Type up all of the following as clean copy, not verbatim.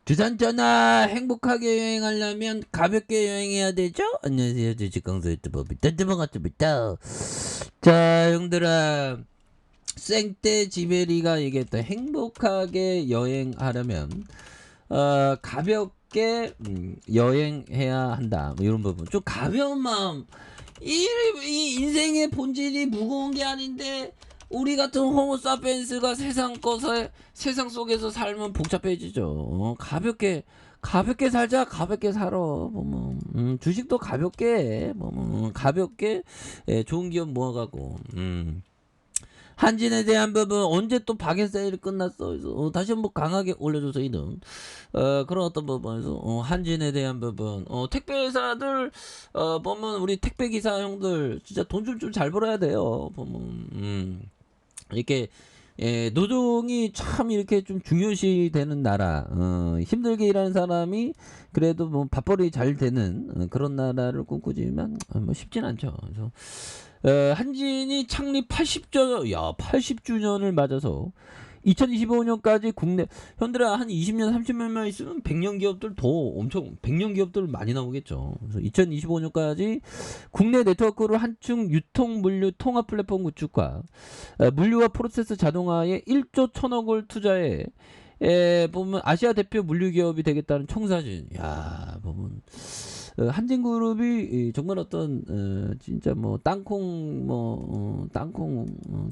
주산 전화 행복하게 여행하려면 가볍게 여행해야 되죠? 안녕하세요. 주식강사 유튜버 밑단주먹같습니다. 자, 형들아. 생떼 지베리가 얘기했다. 행복하게 여행하려면 가볍게 여행해야 한다. 뭐 이런 부분. 좀 가벼운 마음. 이 인생의 본질이 무거운 게 아닌데 우리 같은 호모사피엔스가 세상 속에서 살면 복잡해지죠. 가볍게 살자. 가볍게 살아. 주식도 가볍게 해. 가볍게 좋은 기업 모아가고. 한진에 대한 부분 언제 또 박앤 세일이 끝났어. 그래서 다시 한번 강하게 올려줘서 이등. 그런 어떤 부분에서 한진에 대한 부분. 택배 회사들 보면 우리 택배 기사 형들 진짜 돈 좀 잘 벌어야 돼요. 보면 이렇게 노동이 참 이렇게 좀 중요시 되는 나라. 힘들게 일하는 사람이 그래도 뭐 밥벌이 잘 되는 그런 나라를 꿈꾸지만 뭐 쉽진 않죠. 그래서 한진이 창립 80주년을 맞아서 2025년까지 국내 현대라 한 20년 30년만 있으면 100년 기업들 더 엄청 100년 기업들 많이 나오겠죠. 그래서 2025년까지 국내 네트워크를 한층 유통 물류 통합 플랫폼 구축과 물류와 프로세스 자동화에 1조 1천억을 투자해 보면 아시아 대표 물류 기업이 되겠다는 청사진. 야, 보면 한진그룹이 정말 어떤 진짜 뭐 땅콩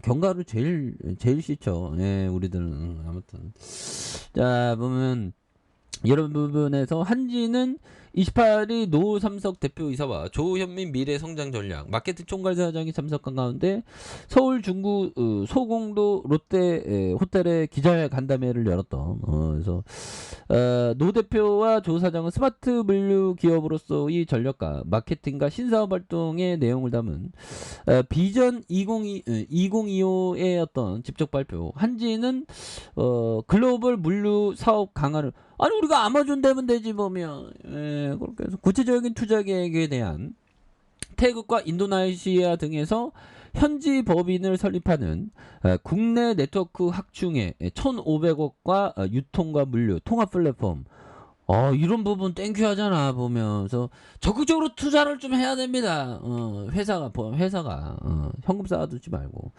견과류 제일 싫죠. 예, 우리들은 아무튼 자 보면 이런 부분에서 한진은 28일 노삼석 대표이사와 조현민 미래성장전략 마케팅 총괄사장이 참석한 가운데 서울 중구 소공도 롯데 호텔의 기자간담회를 열었던 그래서 노 대표와 조 사장은 스마트 물류 기업으로서의 전략과 마케팅과 신사업 활동의 내용을 담은 비전 2025의 어떤 직접 발표. 한지는 글로벌 물류 사업 강화를 아니 우리가 아마존 되면 되지 보면 그렇게 해서 구체적인 투자 계획에 대한 태국과 인도네시아 등에서 현지 법인을 설립하는 국내 네트워크 확충에 1,500억과 유통과 물류 통합 플랫폼 이런 부분 땡큐 하잖아 보면서 적극적으로 투자를 좀 해야 됩니다. 회사가 현금 쌓아두지 말고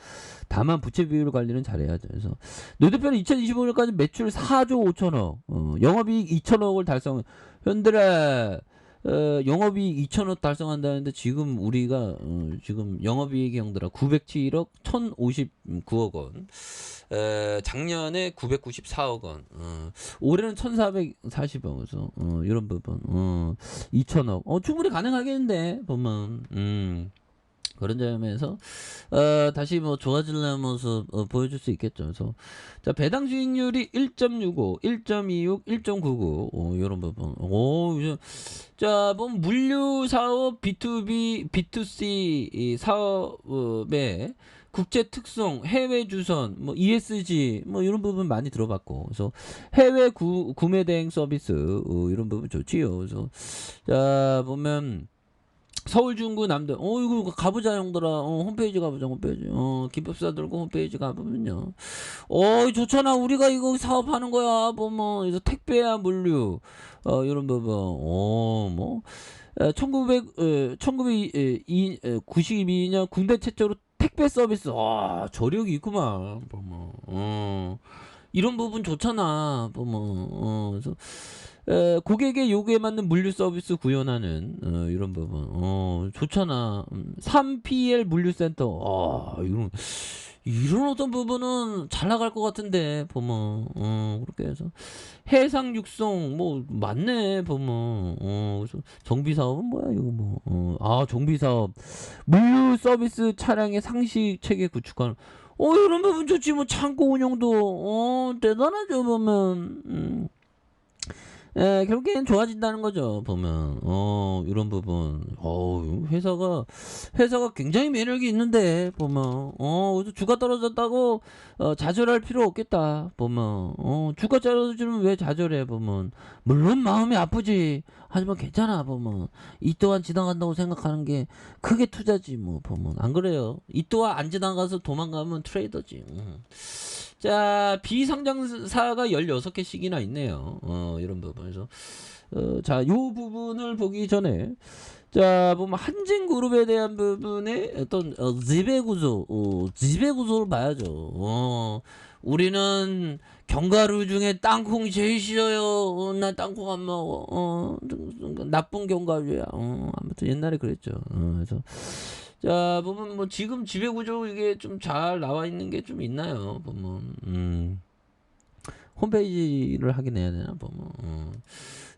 다만 부채 비율 관리는 잘해야죠. 그래서 노 대표는 2025년까지 매출 4조 5천억, 영업이익 2천억을 달성. 현대라 영업이익 2천억 달성한다는데 지금 우리가 지금 영업이익이 형들아 907억 1,059억 원. 작년에 994억 원. 올해는 1,440억. 그래서 이런 부분. 2천억. 충분히 가능하겠는데 보면. 그런 점에서 다시 뭐 좋아지려는 모습 보여줄 수 있겠죠. 그래서 자 배당 수익률이 1.65, 1.26, 1.99 이런 부분. 자 보면 물류 사업 B2B, B2C 이 사업의 국제 특성, 해외 주선, 뭐 ESG 뭐 이런 부분 많이 들어봤고, 그래서 해외 구매 대행 서비스 이런 부분 좋지요. 그래서 자 보면. 서울 중구 남대 이거 가보자 형들아. 홈페이지 가보자. 홈페이지 김밥사 들고 홈페이지 가보면요 좋잖아. 우리가 이거 사업하는 거야. 보면 이제 택배야 물류 이런 부분 뭐 1992년 국내 최초로 택배 서비스 저력이 있구만. 보면 이런 부분 좋잖아. 보면 그래서 고객의 요구에 맞는 물류 서비스 구현하는 이런 부분 좋잖아. 3PL 물류센터 이런 어떤 부분은 잘 나갈 것 같은데 보면 그렇게 해서 해상 육성 뭐 맞네 보면 그래서 정비 사업은 뭐야 이거 뭐 정비 사업 물류 서비스 차량의 상시 체계 구축하는 이런 부분 좋지. 뭐 창고 운영도 대단하죠 보면. 결국엔 좋아진다는 거죠. 보면 이런 부분 회사가 굉장히 매력이 있는데 보면 주가 떨어졌다고 좌절할 필요 없겠다. 보면 주가 떨어지면 왜 좌절해. 보면 물론 마음이 아프지. 하지만 괜찮아. 보면 이 또한 지나간다고 생각하는 게 크게 투자지. 뭐 보면 안 그래요. 이 또한 안 지나가서 도망가면 트레이더지. 자, 비상장사가 16개씩이나 있네요. 이런 부분에서. 자, 요 부분을 보기 전에, 자, 보면 한진그룹에 대한 부분의 어떤 지배구조를 봐야죠. 우리는 견과류 중에 땅콩이 제일 싫어요. 나 땅콩 안 먹어. 나쁜 견과류야. 아무튼 옛날에 그랬죠. 그래서 자, 보면 뭐 지금 지배구조 이게 좀 잘 나와 있는 게 좀 있나요? 보면 홈페이지를 확인해야 되나 보면.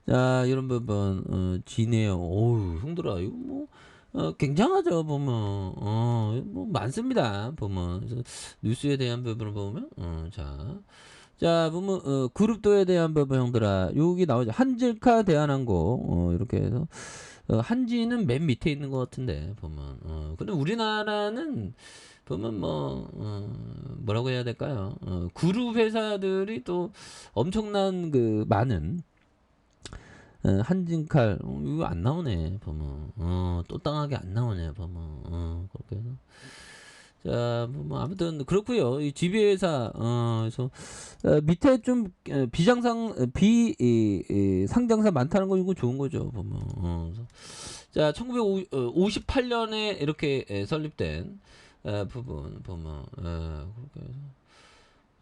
자, 이런 부분 지네요. 어우, 형들아 이거 뭐 굉장하죠. 보면 뭐 많습니다. 보면 그래서 뉴스에 대한 부분을 보면 자, 보면 그룹도에 대한 부분 형들아 여기 나오죠. 한질카 대한항공 이렇게 해서 한지는 맨 밑에 있는 것 같은데 보면 근데 우리나라는 보면 뭐 뭐라고 해야 될까요? 그룹 회사들이 또 엄청난 그 많은 한진칼 이거 안 나오네 보면 또 땅하게 안 나오네 보면 그렇게 해서 자, 뭐 아무튼 그렇고요. 이 지배회사 그래서 밑에 좀 비상장사 많다는 거 이거 좋은 거죠 보면. 그래서 자, 1958년에 이렇게 설립된 부분 보면 그렇게 해서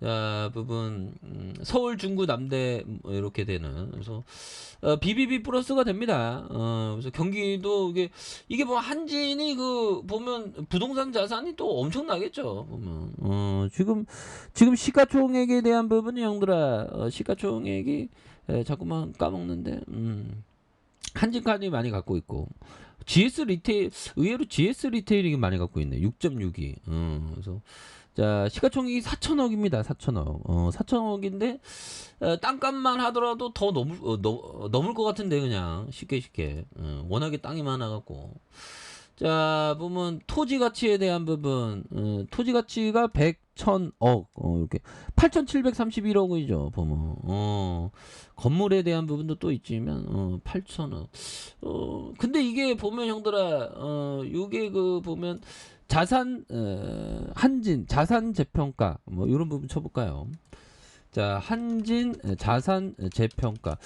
자, 부분 서울 중구 남대 뭐 이렇게 되는 그래서 BBB 플러스가 됩니다. 그래서 경기도 이게 뭐 한진이 그 보면 부동산 자산이 또 엄청나겠죠. 보면 지금 시가총액에 대한 부분이 형들아 시가총액이 자꾸만 까먹는데 한진카드 많이 갖고 있고 GS 리테일 의외로 GS 리테일이 많이 갖고 있네. 6.62. 그래서 자, 시가총액이 4천억입니다. 4천억. 4천억인데 땅값만 하더라도 더 넘을 것 같은데 그냥 쉽게 워낙에 땅이 많아갖고 자, 보면 토지 가치에 대한 부분 토지 가치가 100, 1000억 이렇게 8,731억이죠. 보면 건물에 대한 부분도 또 있지만 8천억 근데 이게 보면 형들아 요게 그 보면 자산 한진 자산 재평가 뭐 이런 부분 쳐볼까요? 자, 한진 자산 재평가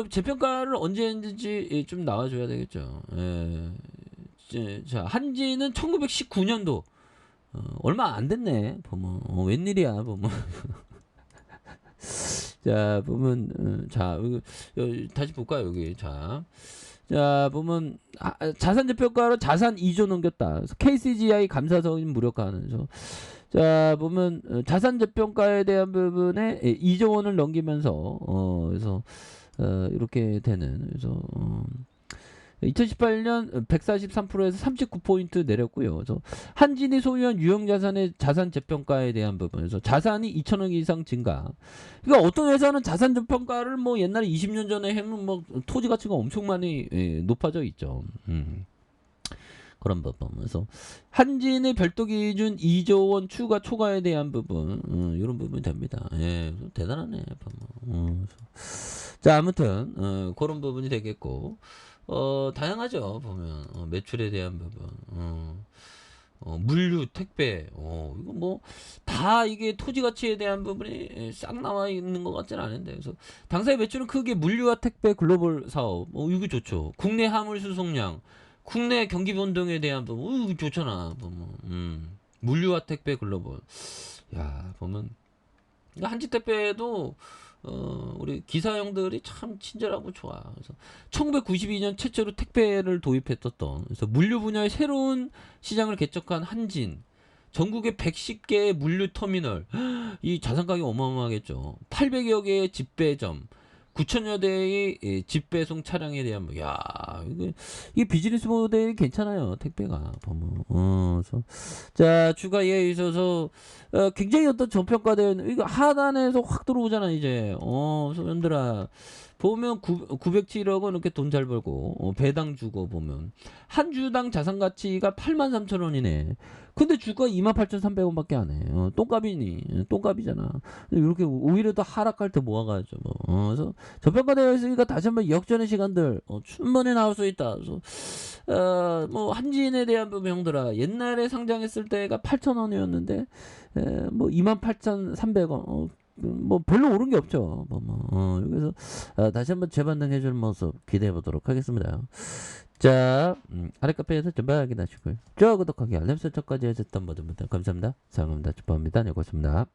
재평가를 언제 했는지 좀 나와줘야 되겠죠. 자, 한진은 1919년도 얼마 안 됐네 보면 웬일이야 보면 자, 보면 자 다시 볼까요 여기 자, 보면 자산 재평가로 자산 2조 넘겼다. 그래서 KCGI 감사서인 무력화하는. 자, 보면 자산 재평가에 대한 부분에 2조 원을 넘기면서 그래서 이렇게 되는. 그래서 2018년 143%에서 39포인트 내렸고요. 그래서 한진이 소유한 유형자산의 자산 재평가에 대한 부분에서 자산이 2천억 이상 증가. 그러니까 어떤 회사는 자산 재평가를 뭐 옛날에 20년 전에 하면 뭐 토지 가치가 엄청 많이 높아져 있죠. 그런 부분. 그래서 한진의 별도 기준 2조 원 추가 초과에 대한 부분 이런 부분이 됩니다. 대단하네. 자, 아무튼 그런 부분이 되겠고 다양하죠. 보면 매출에 대한 부분 물류 택배 이거 뭐 다 이게 토지 가치에 대한 부분이 싹 나와 있는 것 같지는 않은데 그래서 당사의 매출은 크게 물류와 택배 글로벌 사업 이거 좋죠. 국내 화물 수송량 국내 경기 변동에 대한 부분 이거 좋잖아. 보면 물류와 택배 글로벌 야 보면 한지 택배도 우리 기사형들이 참 친절하고 좋아. 그래서 1992년 최초로 택배를 도입했었던 그래서 물류 분야의 새로운 시장을 개척한 한진 전국에 110개의 물류 터미널 이 자산 가격이 어마어마하겠죠. 800여 개의 집배점 9천여 대의 집배송 차량에 대한 야 이게 비즈니스 모델이 괜찮아요. 택배가 보면 자 주가에 있어서 굉장히 어떤 저평가된 이거 하단에서 확 들어오잖아 이제 소년들아 보면 907억은 이렇게 돈 잘 벌고 배당 주고 보면 한 주당 자산 가치가 83,000원이네. 근데 주가 28,300원밖에 안 해. 똥값이니. 똥값이잖아. 이렇게 오히려 더 하락할 때 모아가지고. 그래서 저평가되어 있으니까 다시 한번 역전의 시간들 충분히 나올 수 있다. 그래서 뭐 한진에 대한 부명들아 옛날에 상장했을 때가 8,000원이었는데 뭐 28,300원. 뭐 별로 오른 게 없죠. 그래서 다시 한번 재반등해 줄 모습 기대해 보도록 하겠습니다. 자, 아래 카페에서 전방 확인하시고요. 좋아요, 구독하기, 알림 설정까지 해줬던 모든 분들 감사합니다. 사랑합니다. 축복합니다. 네, 고맙습니다.